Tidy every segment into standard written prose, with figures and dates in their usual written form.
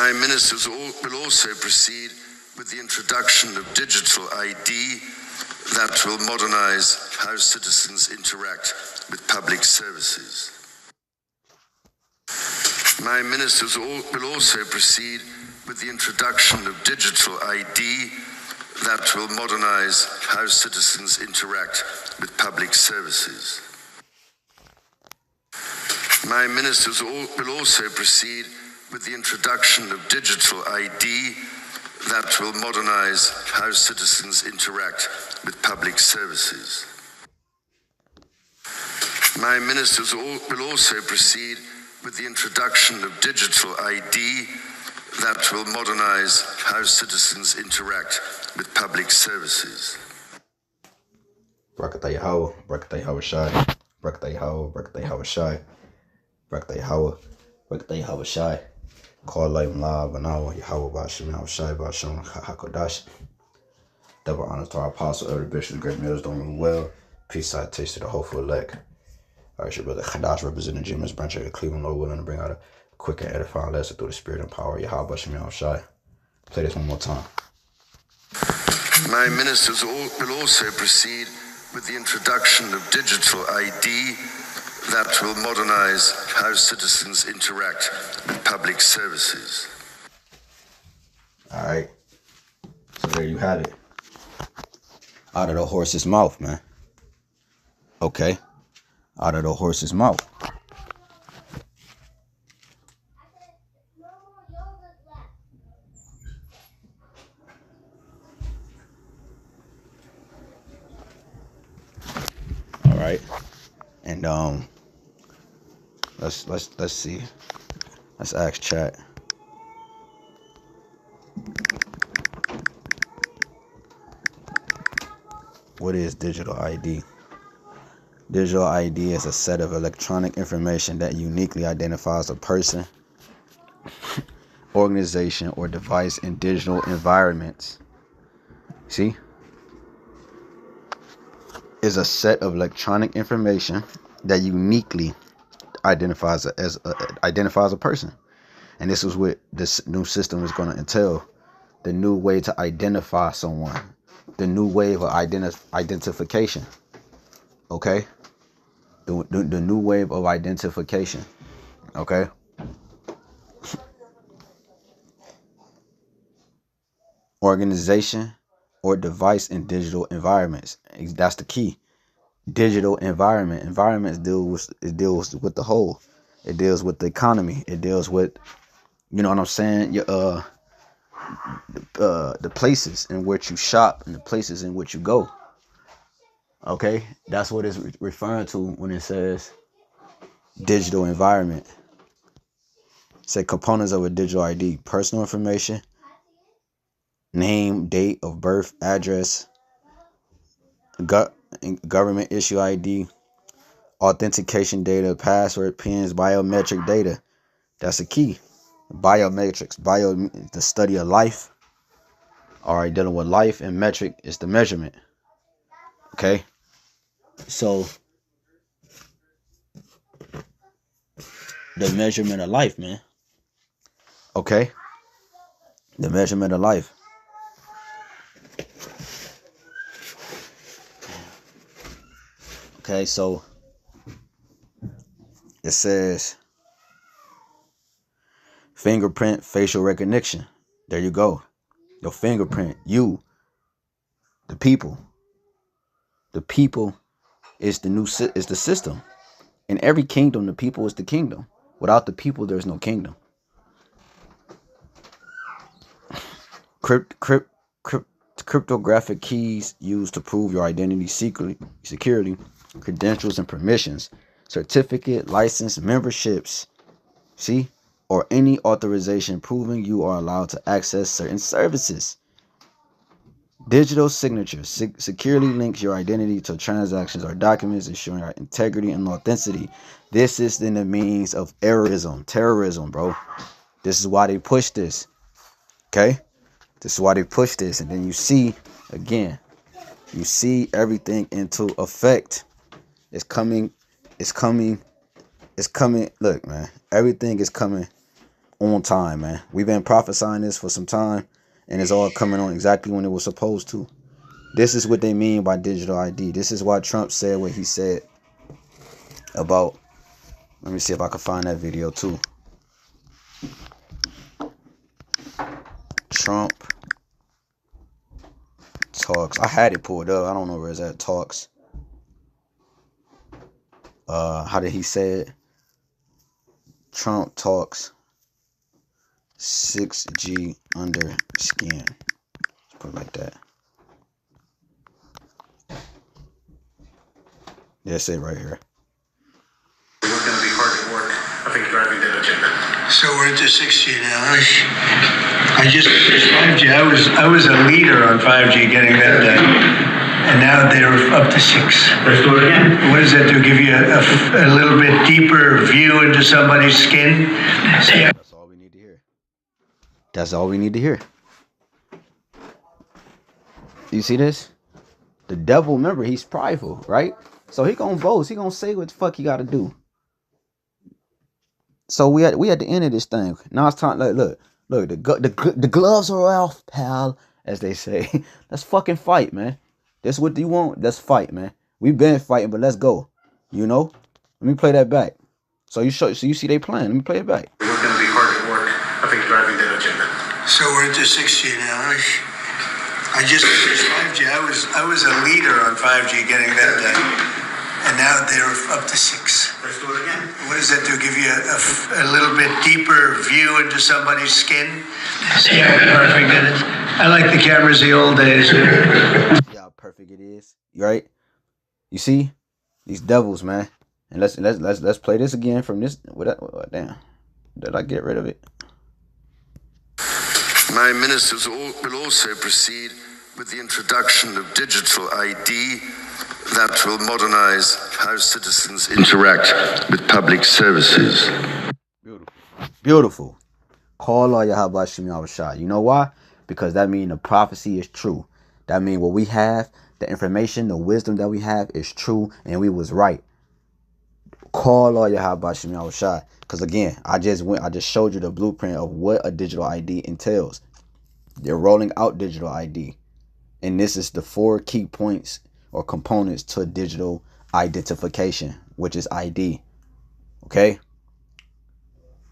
My ministers will also proceed with the introduction of digital ID that will modernize how citizens interact with public services. My ministers will also proceed with the introduction of digital ID that will modernize how citizens interact with public services. My ministers will also proceed with the introduction of digital ID that will modernize how citizens interact with public services. My ministers will also proceed with the introduction of digital ID that will modernize how citizens interact with public services. Barakatah Yahweh, Barakatah Yahweh Shai, Barakatah Yahweh, Barakatah Yahweh Shai, Barakatah Yahweh, Barakatah Yahweh Shai. Call light live and now Yahweh Bashim Yahweh Shai Bashim Hakodash. Double honors to our apostle, elder bishop, great meals doing really well. Peace out, taste of the hopeful elect. All right, your brother Hadash representing GMS branch of Cleveland, Lord willing to bring out a quick and edifying lesson through the spirit and power of Yahweh Bashim Yahweh Shai. Play this one more time. My ministers will also proceed with the introduction of digital ID that will modernize how citizens interact with public services. All right. So there you have it. Out of the horse's mouth, man. Okay. Out of the horse's mouth. All right. And let's see. Let's ask chat. What is digital ID? Digital ID is a set of electronic information that uniquely identifies a person, organization, or device in digital environments. See? Is a set of electronic information that uniquely identifies a person. And this is what this new system is going to entail. The new way to identify someone. The new wave of identification. Okay? The new wave of identification. Okay? Organization or device in digital environments. That's the key. Digital environment. Environments deals with the whole. It deals with the economy. It deals with, you know what I'm saying? Your the places in which you shop and the places in which you go. Okay, that's what it's referring to when it says digital environment. Say components of a digital ID: personal information, name, date of birth, address, government issue ID, authentication data, password, pins, biometric data. That's the key. Biometrics, the study of life. All right, dealing with life, and metric is the measurement. Okay, so the measurement of life, man. Okay, the measurement of life. Okay, so it says fingerprint, facial recognition. There you go. Your fingerprint, you, the people. The people is is the system. In every kingdom, the people is the kingdom. Without the people, there's no kingdom. Cryptographic keys used to prove your identity security, credentials and permissions, certificate, license, memberships, see, or any authorization proving you are allowed to access certain services. Digital signature securely links your identity to transactions or documents, ensuring our integrity and authenticity. This is in the means of terrorism, bro. This is why they push this. Okay? This is why they push this. And then you see, again, you see everything into effect. It's coming. Look, man, everything is coming on time, man. We've been prophesying this for some time, and it's all coming on exactly when it was supposed to. This is what they mean by digital ID. This is why Trump said what he said about, let me see if I can find that video too. Trump talks. I had it pulled up. I don't know where it's at. Talks. How did he say it? Trump talks 6G under skin. Let's put it like that. That's it right here. We're going to be hard at work, I think, driving that agenda. So we're into 6G now. I just 5G. I was a leader on 5G getting that done. And now they're up to 6. Let's do it again. What does that do? Give you a little bit deeper view into somebody's skin? That's all we need to hear. That's all we need to hear. You see this? The devil, remember, he's prideful, right? So he gonna boast. He gonna say what the fuck he gotta do. So we at the end of this thing. Now it's time. Look. The gloves are off, pal, as they say. Let's fucking fight, man. That's what you want. Let's fight, man. We've been fighting, but let's go. You know. Let me play that back. So you see they playing. Let me play it back. We're going to be hard at work, I think, driving that agenda. So we're into 6G now. I just 5G. I was a leader on 5G getting that done. And now they're up to 6. Let's do it again. What does that do? Give you a little bit deeper view into somebody's skin? See how perfect it is? I like the cameras the old days. See how perfect it is, right? You see these devils, man. And let's play this again from this. Damn, did I get rid of it? My ministers will also proceed with the introduction of digital ID that will modernize how citizens interact with public services. Beautiful. Call Allah Yahweh Shem Yahushua. You know why? Because that means the prophecy is true. That means what we have, the information, the wisdom that we have is true, and we was right. Call Allah Yahweh Shem Yahushua. Because again, I just showed you the blueprint of what a digital ID entails. They're rolling out digital ID. And this is the 4 key points or components to digital identification, which is ID. Okay?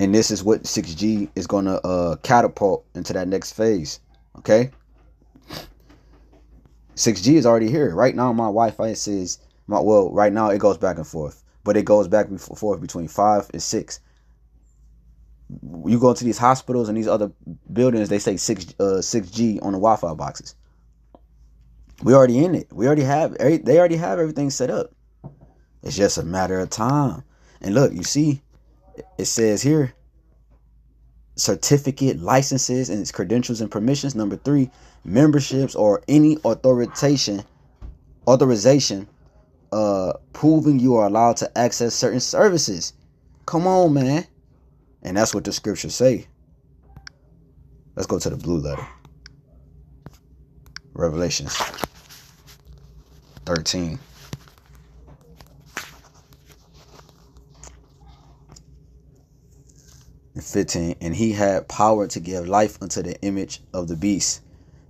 And this is what 6G is going to catapult into that next phase. Okay? 6G is already here. Right now, my Wi-Fi says, right now it goes back and forth. But it goes back and forth between 5 and 6. You go to these hospitals and these other buildings, they say 6G on the Wi-Fi boxes. We already in it. They already have everything set up. It's just a matter of time. And look, you see, it says here, certificate, licenses, and its credentials and permissions. Number 3, memberships or any authorization, proving you are allowed to access certain services. Come on, man. And that's what the scriptures say. Let's go to the blue letter. Revelations 13. And 15. And he had power to give life unto the image of the beast,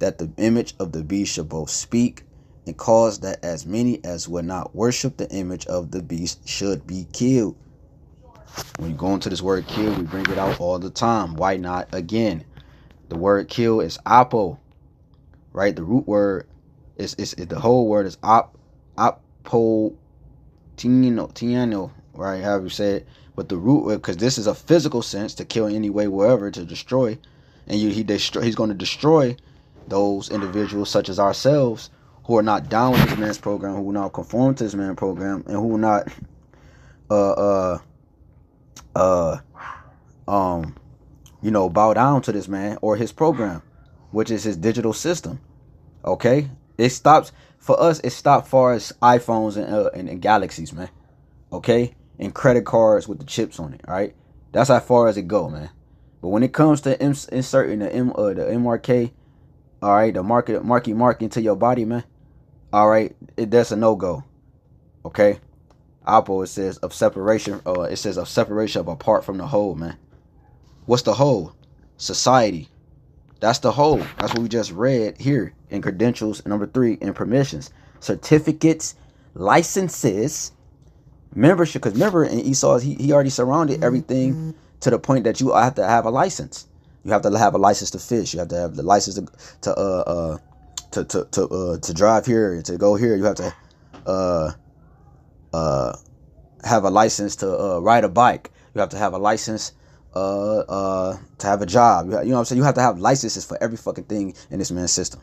that the image of the beast should both speak and cause that as many as would not worship the image of the beast should be killed. When you go into this word kill, we bring it out all the time. Why not again? The word kill is apo, right? The root word is the whole word is apotino, right? However you say it. But the root word, because this is a physical sense, to kill any way, wherever, to destroy. And he's going to destroy those individuals such as ourselves who are not down with this man's program, who will not conform to this man's program, and who will not bow down to this man or his program, which is his digital system. Okay, it stops for us. It stopped far as iPhones and Galaxies, man. Okay, and credit cards with the chips on it. All right, that's how far as it go, man. But when it comes to inserting the MRK, all right, the mark into your body, man. All right, that's a no go. Okay. Apple, it says of separation. It says of separation of apart from the whole, man. What's the whole? Society. That's the whole. That's what we just read here in credentials. Number 3 in permissions, certificates, licenses, membership. Because remember, in Esau, he already surrounded everything to the point that you have to have a license. You have to have a license to fish. You have to have the license to drive here, to go here. You have to have a license to ride a bike. You have to have a license to have a job. You know what I'm saying? You have to have licenses for every fucking thing in this man's system.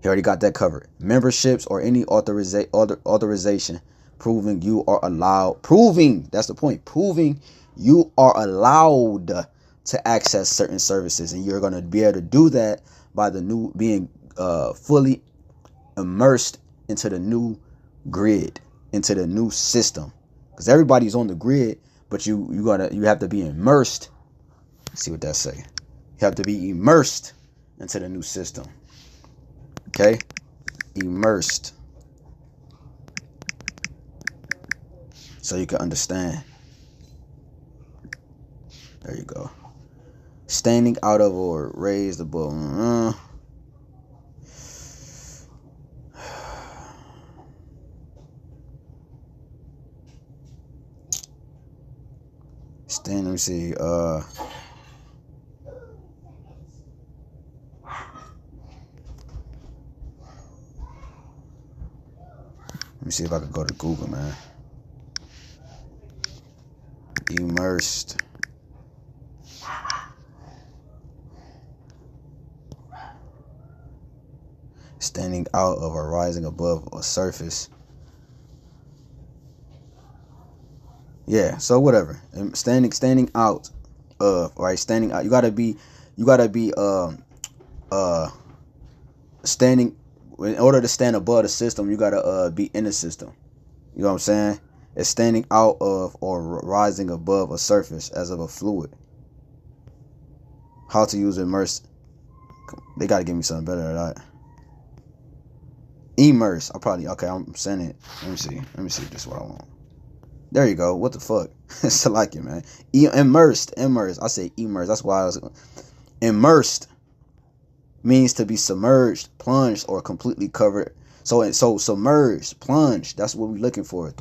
He already got that covered. Memberships or any authorization proving you are allowed. Proving, that's the point. Proving you are allowed to access certain services, and you're going to be able to do that by the new being fully immersed into the new grid, into the new system. Because everybody's on the grid, but you have to be immersed. Let's see what that say. You have to be immersed into the new system. Okay? Immersed. So you can understand. There you go. Standing out of or raised above. Let me see. Let me see if I can go to Google, man. Immersed. Standing out of or rising above a surface. Yeah, so whatever. Standing out of, right? Standing out. You gotta be standing. In order to stand above the system, you gotta be in the system. You know what I'm saying? It's standing out of or rising above a surface as of a fluid. How to use immerse. They gotta give me something better than that. Immerse. I'm saying it. Let me see if this is what I want. There you go. What the fuck? It's like it, man. Immersed. I say immersed. That's why I was immersed. Means to be submerged, plunged, or completely covered. So submerged, plunged. That's what we're looking for.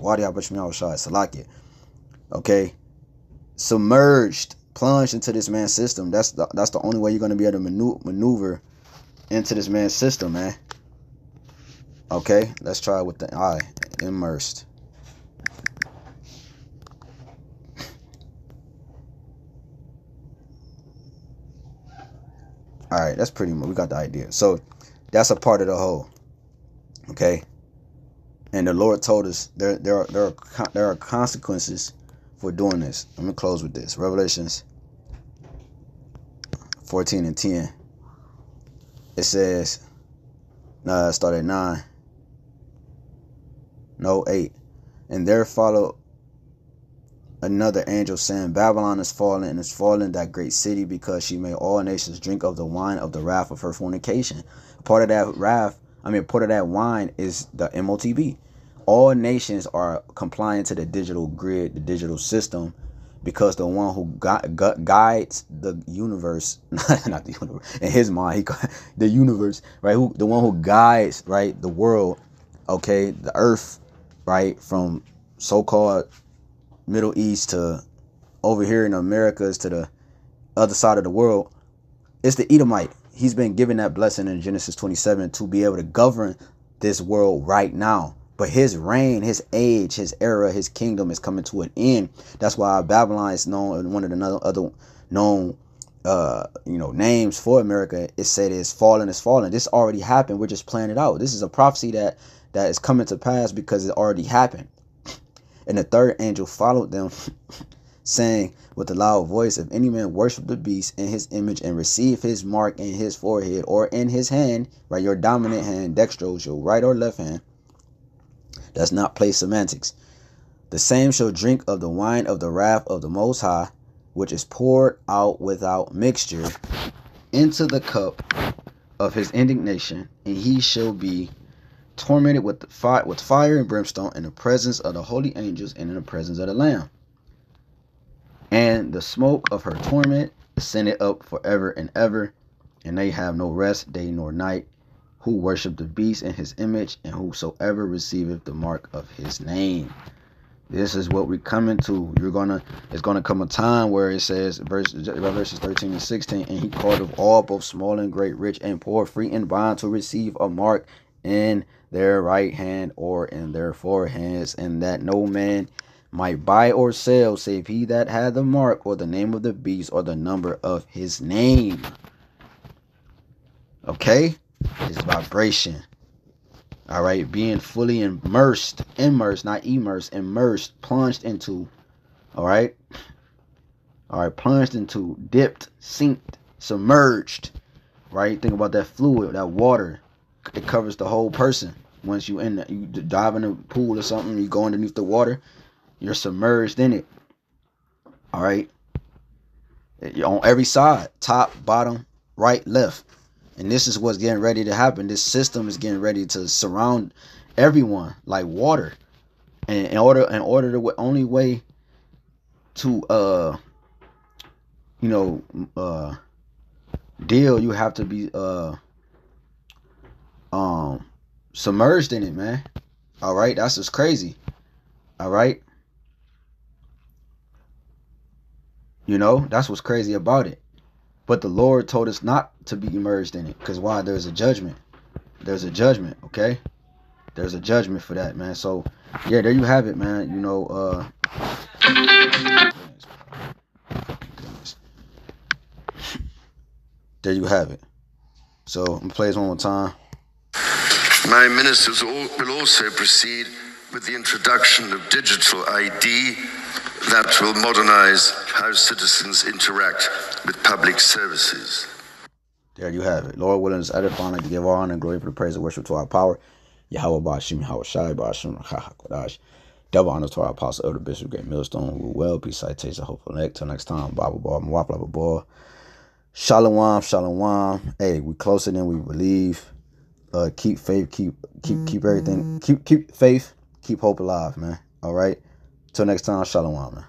Okay. Submerged, plunged into this man's system. That's the only way you're gonna be able to maneuver into this man's system, man. Okay. Let's try it with the I. Immersed. All right, that's pretty much, we got the idea. So that's a part of the whole. Okay. And the Lord told us there are consequences for doing this. I'm gonna close with this. Revelations 14:10. It says, start at 9. No, 8. And there followed another angel saying, Babylon is fallen, and is fallen, that great city, because she made all nations drink of the wine of the wrath of her fornication. Part of that wine is the MOTB. All nations are complying to the digital grid, the digital system, because the one who guides the universe, not the universe, in his mind, the universe, right? The one who guides, right, the world, okay, the earth, right, from so-called Middle East to over here in Americas to the other side of the world, it's the Edomite. He's been given that blessing in Genesis 27 to be able to govern this world right now. But his reign, his age, his era, his kingdom is coming to an end. That's why Babylon is known, one of the other known names for America. It said it's fallen, it's fallen. This already happened. We're just playing it out. This is a prophecy that is coming to pass because it already happened. And the third angel followed them, saying with a loud voice, if any man worship the beast in his image and receive his mark in his forehead or in his hand, right, your dominant hand, dextrose, your right or left hand, that's not play semantics, the same shall drink of the wine of the wrath of the Most High, which is poured out without mixture into the cup of his indignation, and he shall be tormented with fire and brimstone in the presence of the holy angels and in the presence of the Lamb. And the smoke of her torment ascended up forever and ever, and they have no rest day nor night, who worship the beast in his image, and whosoever receiveth the mark of his name. This is what we're coming to. It's gonna come a time where it says, verses 13 and 16, and he called of all, both small and great, rich and poor, free and bond, to receive a mark in their right hand or in their foreheads, and that no man might buy or sell, save he that had the mark, or the name of the beast, or the number of his name. Okay? His vibration. All right, being fully immersed, not immersed, immersed, plunged into, all right, plunged into, dipped, sinked, submerged, right? Think about that fluid, that water. It covers the whole person. Once you dive in a pool or something, you go underneath the water, you're submerged in it. All right, on every side, top, bottom, right, left. And this is what's getting ready to happen. This system is getting ready to surround everyone like water. And in order the only way to deal, you have to be submerged in it, man. All right, that's just crazy. All right, that's what's crazy about it. But the Lord told us not to be immersed in it. Because why? There's a judgment. There's a judgment, okay? There's a judgment for that, man. So, yeah, there you have it, man. There you have it. So, I'm going to play this one more time. My ministers will also proceed with the introduction of digital ID that will modernize how citizens interact with public services. There you have it. Lord willing, is edifying, to give all honor and glory for the praise and worship to our power. Yahweh Bashim, Yahweh Shai, Bashim, Kodash. Double honor to our apostle, Elder Bishop, Great Millstone, Rule Well, Peace, Citation, Hopeful Neck. Till next time, Bible Ball, Mwap, Ball. Shalom, Shalom. Hey, we closer than we believe. Keep faith, keep everything. Keep faith, keep hope alive, man. All right. Till next time, Shalom, man.